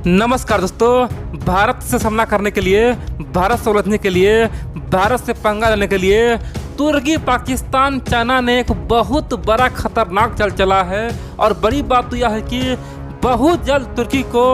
नमस्कार दोस्तों, भारत से सामना करने के लिए, भारत से उलझने के लिए, भारत से पंगा लेने के लिए तुर्की, पाकिस्तान, चाइना ने एक बहुत बड़ा खतरनाक चाल चला है। और बड़ी बात तो यह है कि बहुत जल्द तुर्की को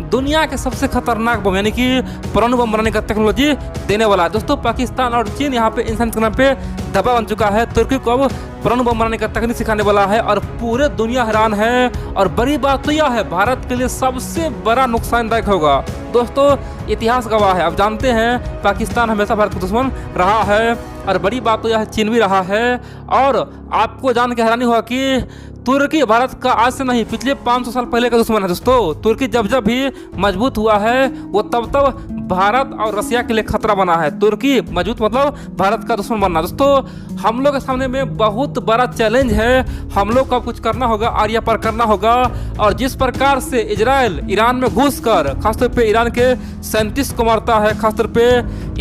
दुनिया के सबसे खतरनाक बम यानी कि परमाणु बम बनाने का टेक्नोलॉजी देने वाला है। दोस्तों, पाकिस्तान और चीन यहाँ पे इंसान के नाम पे दबा बन चुका है। तुर्की को अब परमाणु बम बनाने का तकनीक सिखाने वाला है और पूरे दुनिया हैरान है। और बड़ी बात तो यह है, भारत के लिए सबसे बड़ा नुकसानदायक होगा। दोस्तों, इतिहास गवाह है। अब जानते हैं पाकिस्तान हमेशा भारत का दुश्मन रहा है और बड़ी बात तो यह चीन भी रहा है। और आपको जान के हैरानी हुआ कि तुर्की भारत का आज से नहीं, पिछले 500 साल पहले का दुश्मन है। दोस्तों, तुर्की जब जब भी मजबूत हुआ है वो तब तब भारत और रसिया के लिए खतरा बना है। तुर्की मजबूत मतलब भारत का दुश्मन बनना। दोस्तों, हम लोग के सामने में बहुत बड़ा चैलेंज है। हम लोग को कुछ करना होगा, आर्या पार करना होगा। और जिस प्रकार से इजराइल ईरान में घुसकर खासतौर पे ईरान के साइंटिस्ट को मारता है, खासतौर पे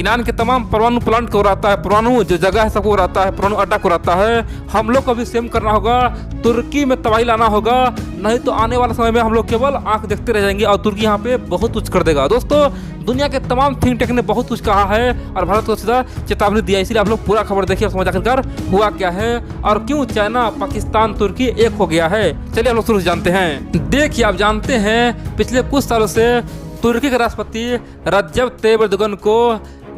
ईरान के तमाम परमाणु प्लांट को उड़ाता है, परमाणु जो जगह है सबको उड़ाता है, परमाणु अड्डा को उड़ाता है, हम लोग को भी सेम करना होगा। तुर्की में तबाही लाना होगा, नहीं तो आने वाले समय में हम लोग केवल आंख देखते रह जाएंगे और तुर्की यहाँ पे बहुत कुछ कर देगा। दोस्तों, दुनिया के तमाम थिंक टैंक ने बहुत कुछ कहा है और भारत को सीधा चेतावनी दिया। इसलिए आप लोग पूरा खबर देखिए, समझ आखिरकार हुआ क्या है और क्यों चाइना, पाकिस्तान, तुर्की एक हो गया है। चलिए हम लोग शुरू से जानते हैं। देखिए, आप जानते हैं पिछले कुछ सालों से तुर्की के राष्ट्रपति रजब तैयब एर्दोगन को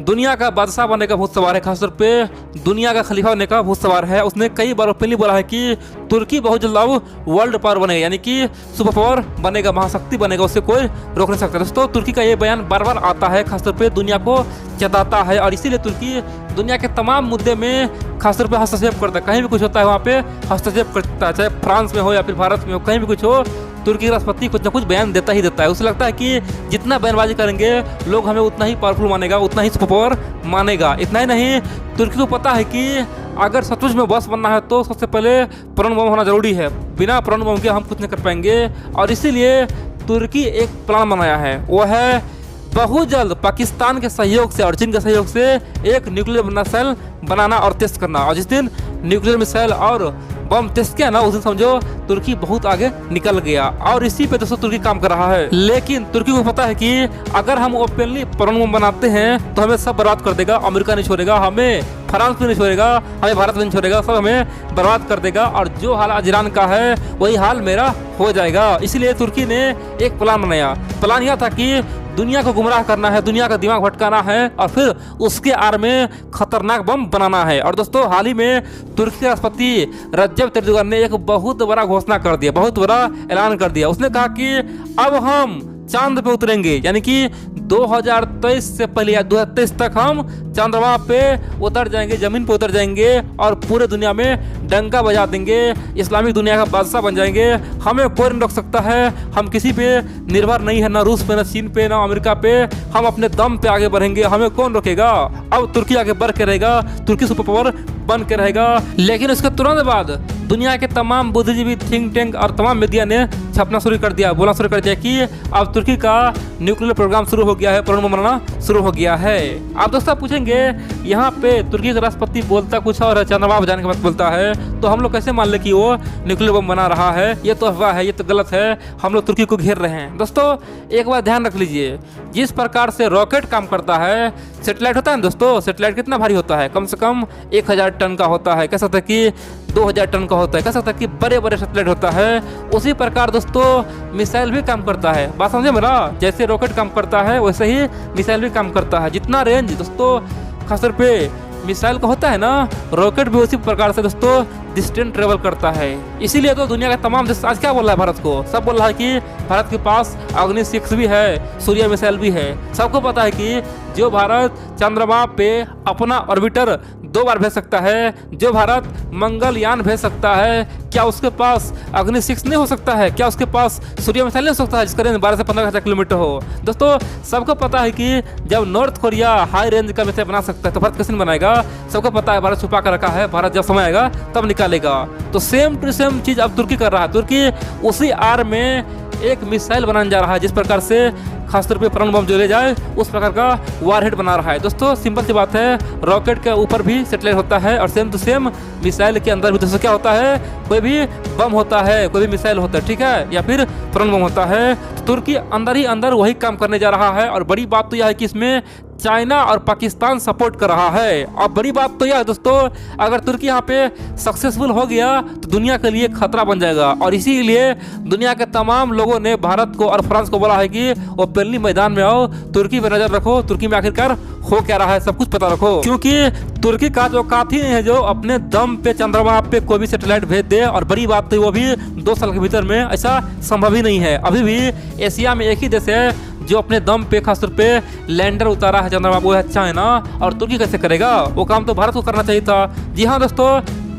दुनिया का बादशाह बनने का भूत सवार है, खासतौर पे दुनिया का खलीफा बनने का भूत सवार है। उसने कई बार ओपनली बोला है कि तुर्की बहुत जल्द अब वर्ल्ड पावर बनेगा, यानी कि सुपर पावर बनेगा, महाशक्ति बनेगा, उससे कोई रोक नहीं सकता। दोस्तों, तुर्की का ये बयान बार बार आता है, खासतौर पे दुनिया को चेताता है और इसीलिए तुर्की दुनिया के तमाम मुद्दे में खासतौर पे हस्तक्षेप करता है। कहीं भी कुछ होता है वहाँ पे हस्तक्षेप करता है, चाहे फ्रांस में हो या फिर भारत में हो, कहीं भी कुछ हो तुर्की का राष्ट्रपति कुछ ना कुछ बयान देता ही देता है। उसे लगता है कि जितना बयानबाजी करेंगे लोग हमें उतना ही पावरफुल मानेगा, उतना ही सुपर पावर मानेगा। इतना ही नहीं, तुर्की को पता है कि अगर सचमुच में बॉस बनना है तो सबसे पहले परमाणु बम होना जरूरी है। बिना परमाणु बम के हम कुछ नहीं कर पाएंगे। और इसीलिए तुर्की एक प्लान बनाया है, वो है बहुत जल्द पाकिस्तान के सहयोग से और चीन के सहयोग से एक न्यूक्लियर मिसाइल बनाना और टेस्ट करना। और जिस दिन न्यूक्लियर मिसाइल और बम टेस्ट किया ना, उस दिन समझो तुर्की बहुत आगे निकल गया। और इसी पे दोस्तों तुर्की काम कर रहा है। लेकिन तुर्की को पता है कि अगर हम ओपनली परमाणु बम बनाते हैं तो हमें सब बर्बाद कर देगा। अमेरिका नहीं छोड़ेगा हमें, फ्रांस भी नहीं छोड़ेगा हमें, भारत भी नहीं छोड़ेगा, सब हमें बर्बाद कर देगा। और जो हाल आज ईरान का है वही हाल मेरा हो जाएगा। इसलिए तुर्की ने एक प्लान बनाया। प्लान यह था कि दुनिया को गुमराह करना है, दुनिया का दिमाग भटकाना है और फिर उसके आड़ में खतरनाक बम बनाना है। और दोस्तों, हाल ही में तुर्की के राष्ट्रपति रजब तैयब एर्दोगन ने एक बहुत बड़ा घोषणा कर दिया, बहुत बड़ा ऐलान कर दिया। उसने कहा कि अब हम चांद पे उतरेंगे, यानी कि 2023 से पहले या 2023 तक हम चंद्रमा पे उतर जाएंगे, जमीन पे उतर जाएंगे और पूरे दुनिया में डंका बजा देंगे, इस्लामिक दुनिया का बादशाह बन जाएंगे। हमें कोई नहीं रोक सकता है, हम किसी पे निर्भर नहीं है, ना रूस पे, ना चीन पे, ना अमेरिका पे। हम अपने दम पे आगे बढ़ेंगे, हमें कौन रोकेगा। अब तुर्की आगे बढ़ के रहेगा, तुर्की सुपर पावर बन के रहेगा। लेकिन उसके तुरंत बाद दुनिया के तमाम बुद्धिजीवी, थिंक टैंक और तमाम मीडिया ने छपना शुरू कर दिया, बोलना शुरू कर दिया कि अब तुर्की का न्यूक्लियर प्रोग्राम शुरू हो गया है, परमाणु बम बनाना शुरू हो गया है। आप दोस्तों पूछेंगे, यहाँ पे तुर्की का राष्ट्रपति बोलता कुछ और है, चंद्रमा पर जाने के बाद बोलता है, तो हम लोग कैसे मान ले कि वो न्यूक्लियर बम बना रहा है। ये तो अफवाह है, ये तो गलत है, हम लोग तुर्की को घेर रहे हैं। दोस्तों, एक बात ध्यान रख लीजिए, जिस प्रकार से रॉकेट काम करता है, सैटेलाइट होता है दोस्तों, सैटेलाइट कितना भारी होता है, कम से कम 1000 टन का होता है, कह सकते हैं कि 2000 टन का होता है, कह सकते हैं कि बड़े बड़े सैटेलाइट होता है। उसी प्रकार दोस्तों मिसाइल भी काम करता है। बात समझे मेरा, जैसे रॉकेट काम करता है वैसे ही मिसाइल भी काम करता है। जितना रेंज दोस्तों खासतौर पे मिसाइल का होता है ना, रॉकेट भी उसी प्रकार से दोस्तों डिस्टेंस ट्रेवल करता है। इसीलिए तो दुनिया के तमाम देश आज क्या बोल रहा है भारत को, सब बोल रहा है कि भारत के पास अग्नि 6 भी है, सूर्य मिसाइल भी है। सबको पता है कि जो भारत चंद्रमा पे अपना ऑर्बिटर 2 बार भेज सकता है, जो भारत मंगलयान भेज सकता है, क्या उसके पास अग्नि 6 नहीं हो सकता है? क्या उसके पास सूर्य मिसाइल नहीं हो सकता है जिसका रेंज 12 से 15,000 किलोमीटर हो? दोस्तों, सबको पता है कि जब नॉर्थ कोरिया हाई रेंज का मिसाइल बना सकता है तो भारत कैसे नहीं बनाएगा? सबको पता है, भारत छुपा कर रखा है, भारत जब समय आएगा तब निकालेगा। तो सेम टू सेम चीज अब तुर्की कर रहा है। तुर्की उसी आर में एक मिसाइल बनाने जा रहा है, जिस प्रकार से खासतौर पे परमाणु बम जो ले जाए उस प्रकार का वारहेड बना रहा है। दोस्तों सिंपल सी बात है, रॉकेट के ऊपर भी सैटेलाइट होता है और सेम टू सेम मिसाइल के अंदर भी दोस्तों क्या होता है, कोई भी बम होता है, कोई भी मिसाइल होता है, ठीक है, या फिर परमाणु बम होता है। तो तुर्की अंदर ही अंदर वही काम करने जा रहा है और बड़ी बात तो यह है कि इसमें चाइना और पाकिस्तान सपोर्ट कर रहा है। और बड़ी बात तो यह है दोस्तों, अगर तुर्की यहाँ पे सक्सेसफुल हो गया तो दुनिया के लिए खतरा बन जाएगा और इसीलिए दुनिया के तमाम लोगों ने भारत को और फ्रांस को बोला है कि वो पहली मैदान में आओ, तुर्की पे नजर रखो, तुर्की में आखिरकार हो क्या रहा है सब कुछ पता रखो, क्योंकि तुर्की का जो औकात ही नहीं है जो अपने दम पे चंद्रमा पे कोई भी सैटेलाइट भेज दे। और बड़ी बात तो वो भी 2 साल के भीतर में, ऐसा संभव ही नहीं है। अभी भी एशिया में एक ही देश है जो अपने दम पे खासतौर पे लैंडर उतारा है चंद्रमा, वो है चाइना। और तुर्की कैसे करेगा? वो काम तो भारत को करना चाहिए था। जी हाँ दोस्तों,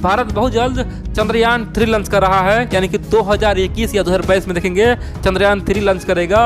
भारत बहुत जल्द चंद्रयान 3 लॉन्च कर रहा है, यानी कि 2021 या 2022 में देखेंगे चंद्रयान 3 लॉन्च करेगा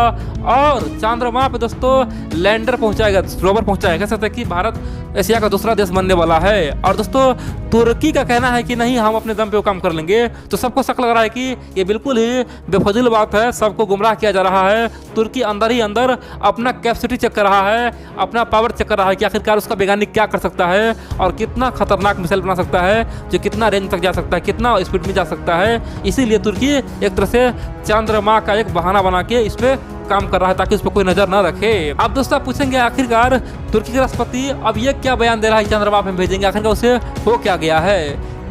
और चंद्रमा पे दोस्तों लैंडर पहुंचाएगा, रोवर पहुंचाएगा। कह सकते हैं कि भारत एशिया का दूसरा देश बनने वाला है। और दोस्तों तुर्की का कहना है कि नहीं, हम अपने दम पे वो काम कर लेंगे। तो सबको शक लग रहा है कि ये बिल्कुल ही बेफजूल बात है, सबको गुमराह किया जा रहा है। तुर्की अंदर ही अंदर अपना कैपेसिटी चेक कर रहा है, अपना पावर चेक कर रहा है कि आखिरकार उसका वैज्ञानिक क्या कर सकता है और कितना खतरनाक मिसाइल बना सकता है, जो कितना रेंज तक जा सकता है, कितना स्पीड में जा सकता है। इसीलिए तुर्की एक तरह से चंद्रमा का एक बहाना बना के इस पे काम कर रहा है ताकि उस पर कोई नजर ना रखे। अब दोस्तों पूछेंगे आखिरकार तुर्की के राष्ट्रपति अब ये क्या बयान दे रहा है, चंद्रमा पे भेजेंगे, आखिरकार उसे हो क्या गया है?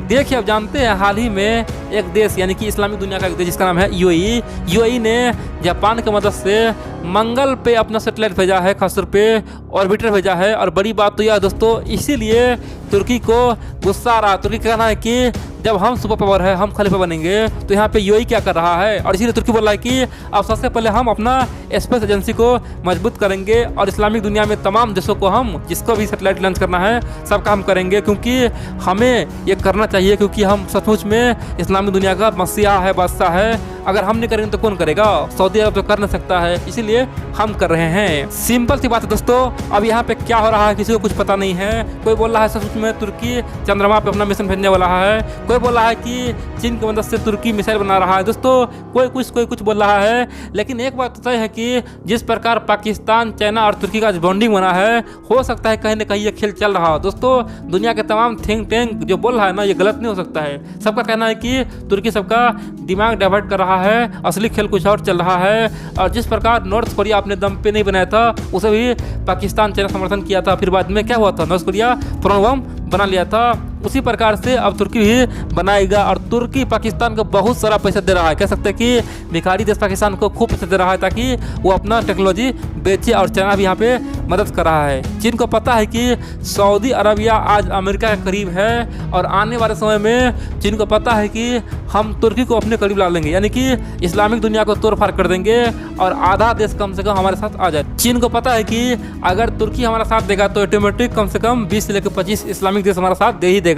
देखिए, अब जानते हैं हाल ही में एक देश यानी कि इस्लामिक दुनिया का एक देश जिसका नाम है यूएई ने जापान की मदद से मंगल पे अपना सैटेलाइट भेजा है, खासतौर पे ऑर्बिटर भेजा है। और बड़ी बात तो यह है दोस्तों, इसीलिए तुर्की को गुस्सा आ रहा। तुर्की का कहना है कि जब हम सुपर पावर है, हम खलीफा बनेंगे, तो यहाँ पे यूएई क्या कर रहा है। और इसीलिए तुर्की बोल रहा है कि अब सबसे पहले हम अपना स्पेस एजेंसी को मजबूत करेंगे और इस्लामिक दुनिया में तमाम देशों को हम जिसको भी सैटेलाइट लॉन्च करना है सबका हम करेंगे, क्योंकि हमें ये करना चाहिए, क्योंकि हम सचमुच में इस्लामिक दुनिया का मसीहा है, बादशाह है। अगर हम नहीं करेंगे तो कौन करेगा? सऊदी अरब तो कर नहीं सकता है, इसीलिए हम कर रहे हैं। सिंपल सी बात है दोस्तों। अब यहाँ पे क्या हो रहा है किसी को कुछ पता नहीं है। कोई बोल रहा है सचमुच में तुर्की चंद्रमा पे अपना मिशन भेजने वाला है, कोई बोल रहा है कि चीन की मदद से तुर्की मिसाइल बना रहा है। दोस्तों कोई कुछ बोल रहा है, लेकिन एक बात तो तय है कि जिस प्रकार पाकिस्तान, चाइना और तुर्की का बॉन्डिंग बना है, हो सकता है कहीं ना कहीं ये खेल चल रहा हो। दोस्तों दुनिया के तमाम थिंक टैंक जो बोल रहा है ना, ये गलत नहीं हो सकता है। सबका कहना है कि तुर्की सबका दिमाग डाइवर्ट कर रहा है, असली खेल कुछ और चल रहा है। और जिस प्रकार नॉर्थ कोरिया अपने दम पे नहीं बनाया था, उसे भी पाकिस्तान, चाइना समर्थन किया था, फिर बाद में क्या हुआ था, नॉर्थ कोरिया परमाणु बम बना लिया था। उसी प्रकार से अब तुर्की भी बनाएगा और तुर्की पाकिस्तान को बहुत सारा पैसा दे रहा है। कह सकते हैं कि भिखारी देश पाकिस्तान को खूब पैसा दे रहा है ताकि वो अपना टेक्नोलॉजी बेचे। और चाइना भी यहाँ पे मदद कर रहा है। चीन को पता है कि सऊदी अरबिया आज अमेरिका के करीब है और आने वाले समय में चीन को पता है कि हम तुर्की को अपने करीब ला लेंगे, यानी कि इस्लामिक दुनिया को तोड़ फाड़ कर देंगे और आधा देश कम से कम हमारे साथ आ जाए। चीन को पता है कि अगर तुर्की हमारा साथ देगा तो ऑटोमेटिक कम से कम 20 से लेकर 25 इस्लामिक देश हमारा साथ दे ही देगा।